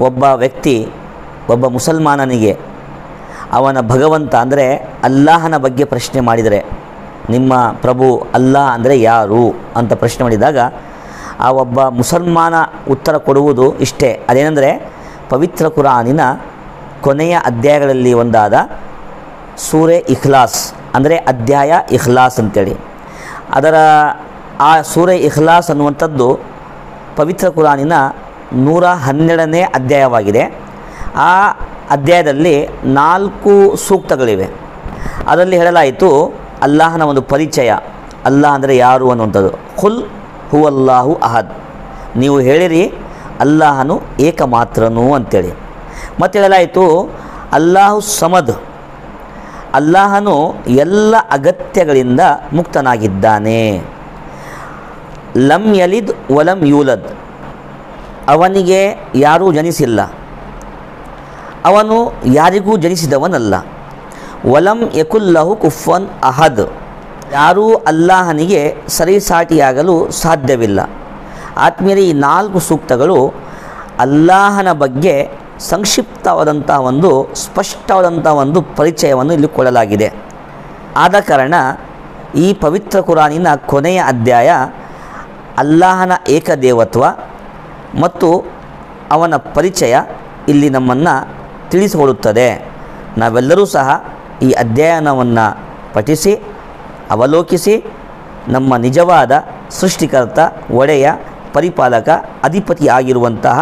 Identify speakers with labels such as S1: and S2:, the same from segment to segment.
S1: ಒಬ್ಬ ವ್ಯಕ್ತಿ ಒಬ್ಬ ಮುಸಲ್ಮಾನನಿಗೆ ಅವನ ಭಗವಂತ ಅಂದರೆ ಅಲ್ಲಾಹನ ಬಗ್ಗೆ ಪ್ರಶ್ನೆ ಮಾಡಿದರೆ, ನಿಮ್ಮ ಪ್ರಭು ಅಲ್ಲಾಹ್ ಅಂದರೆ ಯಾರು ಅಂತ ಪ್ರಶ್ನೆ ಮಾಡಿದಾಗ ಆ ಒಬ್ಬ ಮುಸಲ್ಮಾನ ಉತ್ತರ ಕೊಡುವುದು ಇಷ್ಟೇ, ಅದೇನೆಂದರೆ ಪವಿತ್ರ ಕುರಾನಿನ ಕೊನೆಯ ಅಧ್ಯಾಯಗಳಲ್ಲಿ ಒಂದಾದ ಸೂರೆ ಇಖ್ಲಾಸ್ ಅಂದರೆ ಅಧ್ಯಾಯ ಇಖ್ಲಾಸ್ ಅಂತೇಳಿ, ಅದರ ಆ ಸೂರೆ ಇಖ್ಲಾಸ್ ಅನ್ನುವಂಥದ್ದು ಪವಿತ್ರ ಕುರಾನಿನ 112ನೇ ಅಧ್ಯಾಯವಾಗಿದೆ. ಆ ಅಧ್ಯಾಯದಲ್ಲಿ 4 ಸೂಕ್ತಗಳಿವೆ. ಅದರಲ್ಲಿ ಹೇಳಲಾಯಿತು ಅಲ್ಲಾಹನ ಒಂದು ಪರಿಚಯ, ಅಲ್ಲಾಹ್ ಅಂದರೆ ಯಾರು ಅನ್ನುವಂಥದ್ದು. ಖುಲ್ ಹುವಲ್ಲಾಹು ಅಹದ್, ನೀವು ಹೇಳಿರಿ ಅಲ್ಲಾಹನು ಏಕಮಾತ್ರನು ಅಂತೇಳಿ. ಮತ್ತು ಹೇಳಲಾಯಿತು ಅಲ್ಲಾಹು ಸಮದ್, ಅಲ್ಲಾಹನು ಎಲ್ಲ ಅಗತ್ಯಗಳಿಂದ ಮುಕ್ತನಾಗಿದ್ದಾನೆ. ಲಮ್ ಯಲಿದ್ ವಲಂ ಯೂಲದ್, ಅವನಿಗೆ ಯಾರೂ ಜನಿಸಿಲ್ಲ, ಅವನು ಯಾರಿಗೂ ಜನಿಸಿದವನಲ್ಲ. ವಲಂ ಯಕುಲ್ಲಹು ಕುಫ್ವನ್ ಅಹದ್, ಯಾರೂ ಅಲ್ಲಾಹನಿಗೆ ಸರಿಸಾಟಿಯಾಗಲು ಸಾಧ್ಯವಿಲ್ಲ. ಆತ್ಮೀಯರೇ, ಈ 4 ಸೂಕ್ತಗಳು ಅಲ್ಲಾಹನ ಬಗ್ಗೆ ಸಂಕ್ಷಿಪ್ತವಾದಂಥ ಒಂದು ಸ್ಪಷ್ಟವಾದಂಥ ಒಂದು ಪರಿಚಯವನ್ನು ಇಲ್ಲಿ ಕೊಡಲಾಗಿದೆ. ಆದ ಕಾರಣ ಈ ಪವಿತ್ರ ಕುರಾನಿನ ಕೊನೆಯ ಅಧ್ಯಾಯ ಅಲ್ಲಾಹನ ಏಕದೇವತ್ವ ಮತ್ತು ಅವನ ಪರಿಚಯ ಇಲ್ಲಿ ನಮ್ಮನ್ನು ತಿಳಿಸಿಕೊಡುತ್ತದೆ. ನಾವೆಲ್ಲರೂ ಸಹ ಈ ಅಧ್ಯಯನವನ್ನು ಪಠಿಸಿ ಅವಲೋಕಿಸಿ ನಮ್ಮ ನಿಜವಾದ ಸೃಷ್ಟಿಕರ್ತ, ಒಡೆಯ, ಪರಿಪಾಲಕ, ಅಧಿಪತಿ ಆಗಿರುವಂತಹ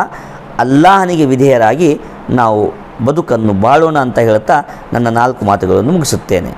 S1: ಅಲ್ಲಾಹನಿಗೆ ವಿಧೇಯರಾಗಿ ನಾವು ಬದುಕನ್ನು ಬಾಳೋಣ ಅಂತ ಹೇಳ್ತಾ ನನ್ನ 4 ಮಾತುಗಳನ್ನು ಮುಗಿಸುತ್ತೇನೆ.